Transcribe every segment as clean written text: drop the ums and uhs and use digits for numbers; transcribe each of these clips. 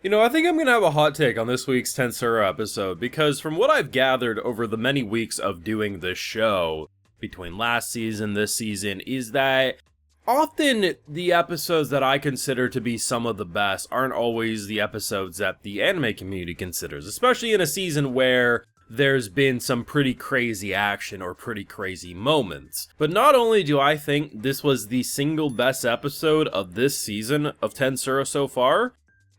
I think I'm gonna have a hot take on this week's TenSura episode, because from what I've gathered over the many weeks of doing this show, between last season, this season, is that often the episodes that I consider to be some of the best aren't always the episodes that the anime community considers, especially in a season where there's been some pretty crazy action or pretty crazy moments. But not only do I think this was the single best episode of this season of TenSura so far,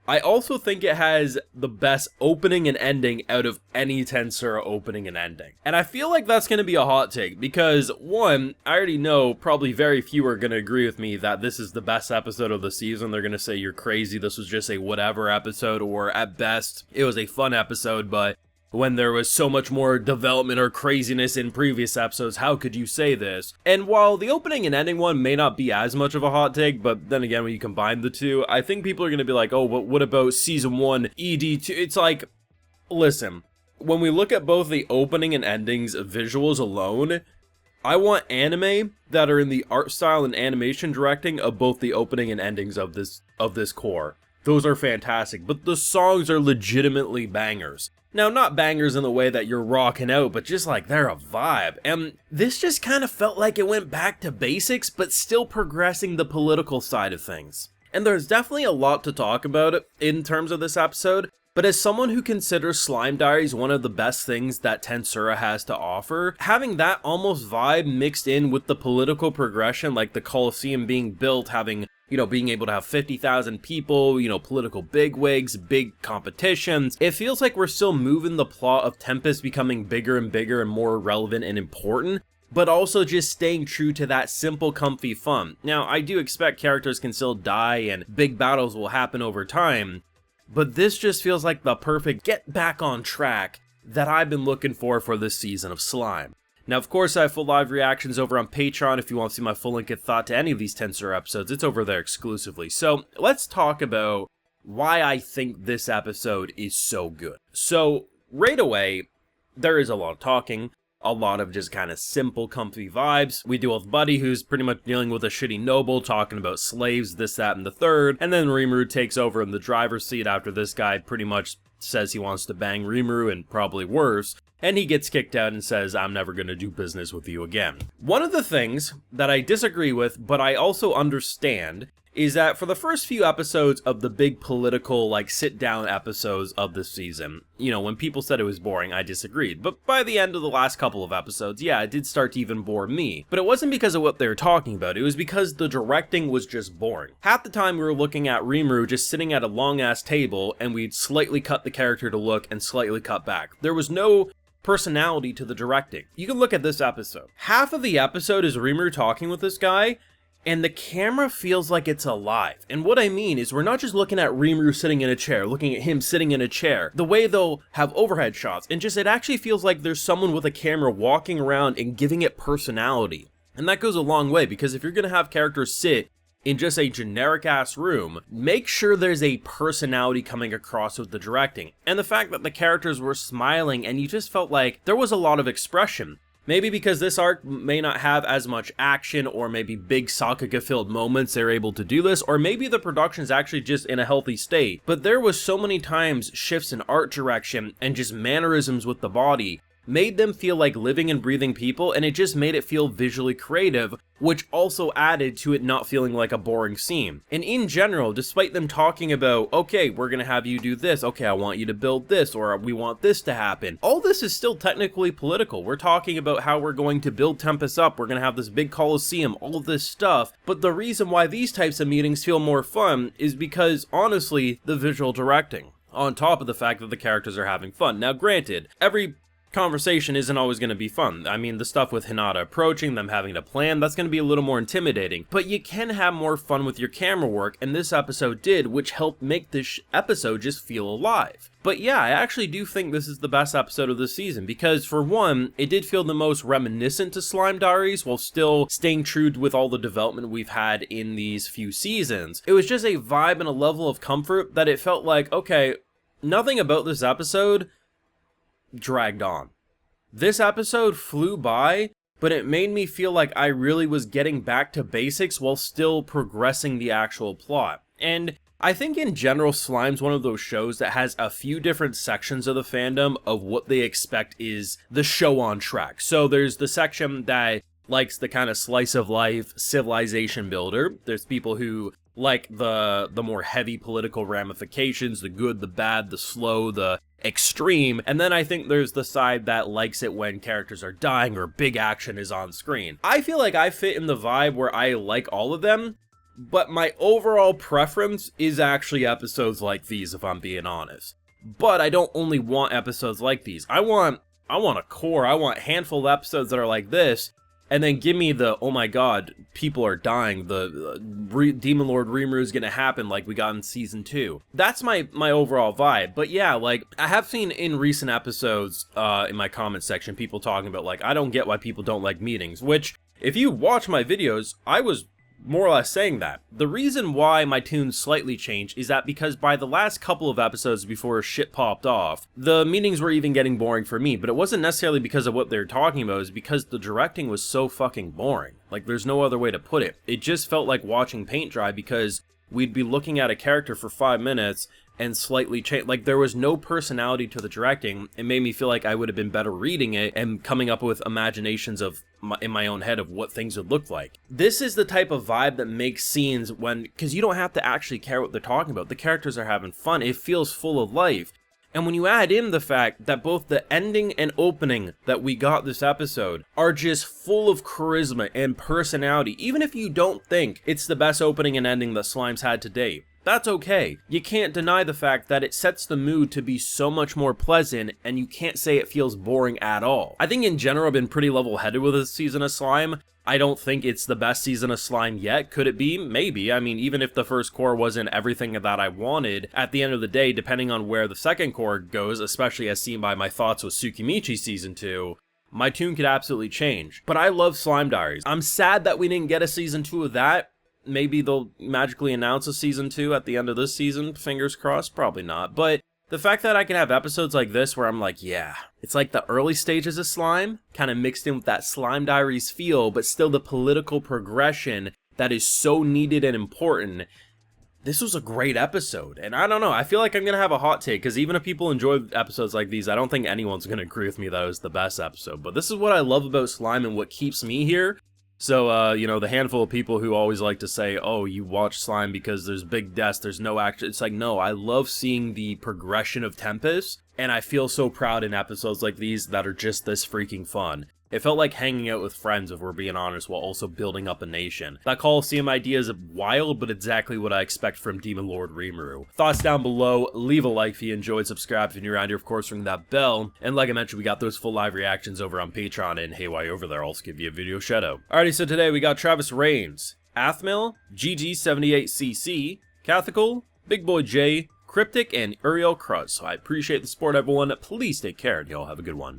I also think it has the best opening and ending out of any TenSura opening and ending. And I feel like that's going to be a hot take because, one, I already know probably very few are going to agree with me that this is the best episode of the season. They're going to say you're crazy, this was just a whatever episode, or at best, it was a fun episode, but when there was so much more development or craziness in previous episodes, how could you say this? And while the opening and ending one may not be as much of a hot take, but then again, when you combine the two, I think people are going to be like, oh, but what about Season 1, ED2? It's like, listen, when we look at both the opening and endings visuals alone, I want anime that are in the art style and animation directing of both the opening and endings of this core. Those are fantastic, but the songs are legitimately bangers. Now, not bangers in the way that you're rocking out, but just like they're a vibe. And this just kind of felt like it went back to basics, but still progressing the political side of things. And there's definitely a lot to talk about in terms of this episode, but as someone who considers Slime Diaries one of the best things that TenSura has to offer, having that almost vibe mixed in with the political progression, like the Colosseum being built, having being able to have 50,000 people, political bigwigs, big competitions. It feels like we're still moving the plot of Tempest becoming bigger and bigger and more relevant and important, but also just staying true to that simple, comfy fun. Now, I do expect characters can still die and big battles will happen over time, but this just feels like the perfect get back on track that I've been looking for this season of Slime. Now, of course, I have full live reactions over on Patreon. If you want to see my full link and thought to any of these TenSura episodes, it's over there exclusively. So let's talk about why I think this episode is so good. So right away, there is a lot of talking, a lot of just kind of simple, comfy vibes. We deal with Buddy, who's pretty much dealing with a shitty noble, talking about slaves, this, that, and the third. And then Rimuru takes over in the driver's seat after this guy pretty much says he wants to bang Rimuru and probably worse. And he gets kicked out and says, I'm never going to do business with you again. One of the things that I disagree with, but I also understand, is that for the first few episodes of the big political, sit-down episodes of this season, when people said it was boring, I disagreed. But by the end of the last couple of episodes, yeah, it did start to even bore me. But it wasn't because of what they were talking about, it was because the directing was just boring. Half the time we were looking at Rimuru just sitting at a long-ass table, and we'd slightly cut the character to look and slightly cut back. There was no personality to the directing. You can look at this episode. Half of the episode is Rimuru talking with this guy, and the camera feels like it's alive. And what I mean is we're not just looking at Rimuru sitting in a chair, looking at him sitting in a chair. The way they'll have overhead shots, and just it actually feels like there's someone with a camera walking around and giving it personality. And that goes a long way, because if you're gonna have characters sit in just a generic ass room, make sure there's a personality coming across with the directing. And the fact that the characters were smiling and you just felt like there was a lot of expression. Maybe because this arc may not have as much action, or maybe big Sakuga-filled moments they're able to do this, or maybe the production's actually just in a healthy state. But there was so many times shifts in art direction and just mannerisms with the body made them feel like living and breathing people, and it just made it feel visually creative, which also added to it not feeling like a boring scene. And in general, despite them talking about, okay, we're gonna have you do this, okay, I want you to build this, or we want this to happen, all this is still technically political. We're talking about how we're going to build Tempest up, we're gonna have this big Colosseum, all of this stuff, but the reason why these types of meetings feel more fun is because, honestly, the visual directing, on top of the fact that the characters are having fun. Now, granted, every conversation isn't always going to be fun. I mean, the stuff with Hinata approaching, them having to plan, that's going to be a little more intimidating. But you can have more fun with your camera work, and this episode did, which helped make this episode just feel alive. But yeah, I actually do think this is the best episode of the season, because for one, it did feel the most reminiscent to Slime Diaries, while still staying true with all the development we've had in these few seasons. It was just a vibe and a level of comfort that it felt like, okay, nothing about this episode dragged on. This episode flew by, but it made me feel like I really was getting back to basics while still progressing the actual plot. And I think in general, Slime's one of those shows that has a few different sections of the fandom of what they expect is the show on track. So there's the section that likes the kind of slice of life civilization builder. There's people who like the more heavy political ramifications, the good, the bad, the slow, the extreme. And then I think there's the side that likes it when characters are dying or big action is on screen. I feel like I fit in the vibe where I like all of them, but my overall preference is actually episodes like these, if I'm being honest. But I don't only want episodes like these. I want a core, I want a handful of episodes that are like this, and then give me the, oh my god, people are dying, the Demon Lord Rimuru is gonna happen like we got in Season 2. That's my overall vibe. But yeah, like, I have seen in recent episodes, in my comment section, people talking about, like, I don't get why people don't like meetings, which, if you watch my videos, I was more or less saying that. The reason why my tune slightly changed is that because by the last couple of episodes before shit popped off, the meetings were even getting boring for me, but it wasn't necessarily because of what they're talking about, it was because the directing was so fucking boring. Like, there's no other way to put it. It just felt like watching paint dry because we'd be looking at a character for 5 minutes and slightly change. Like, there was no personality to the directing. It made me feel like I would have been better reading it and coming up with imaginations of in my own head of what things would look like. This is the type of vibe that makes scenes when, because you don't have to actually care what they're talking about. The characters are having fun. It feels full of life. And when you add in the fact that both the ending and opening that we got this episode are just full of charisma and personality, even if you don't think it's the best opening and ending that Slime's had to date, that's okay. You can't deny the fact that it sets the mood to be so much more pleasant, and you can't say it feels boring at all. I think in general I've been pretty level-headed with this season of Slime. I don't think it's the best season of Slime yet. Could it be? Maybe. I mean, even if the first core wasn't everything that I wanted, at the end of the day, depending on where the second core goes, especially as seen by my thoughts with Tsukimichi Season 2, my tune could absolutely change. But I love Slime Diaries. I'm sad that we didn't get a Season 2 of that. Maybe they'll magically announce a Season 2 at the end of this season, fingers crossed, probably not. But the fact that I can have episodes like this where I'm like, yeah, it's like the early stages of Slime, kind of mixed in with that Slime Diaries feel, but still the political progression that is so needed and important. This was a great episode, and I don't know, I feel like I'm going to have a hot take, because even if people enjoy episodes like these, I don't think anyone's going to agree with me that it was the best episode. But this is what I love about Slime and what keeps me here. So, you know, the handful of people who always like to say, oh, you watch Slime because there's big deaths, there's no action. It's like, no, I love seeing the progression of Tempest, and I feel so proud in episodes like these that are just this freaking fun. It felt like hanging out with friends, if we're being honest, while also building up a nation. That Coliseum idea is wild, but exactly what I expect from Demon Lord Rimuru. Thoughts down below, leave a like if you enjoyed, subscribe if you're new around here, of course, ring that bell, and like I mentioned, we got those full live reactions over on Patreon, and hey, while you're over there, I'll also give you a video shout-out. Alrighty, so today we got Travis Reigns, Athmil, GG78CC, Cathical, Big Boy J, Cryptic, and Uriel Cruz. So I appreciate the support, everyone. Please take care, and y'all have a good one.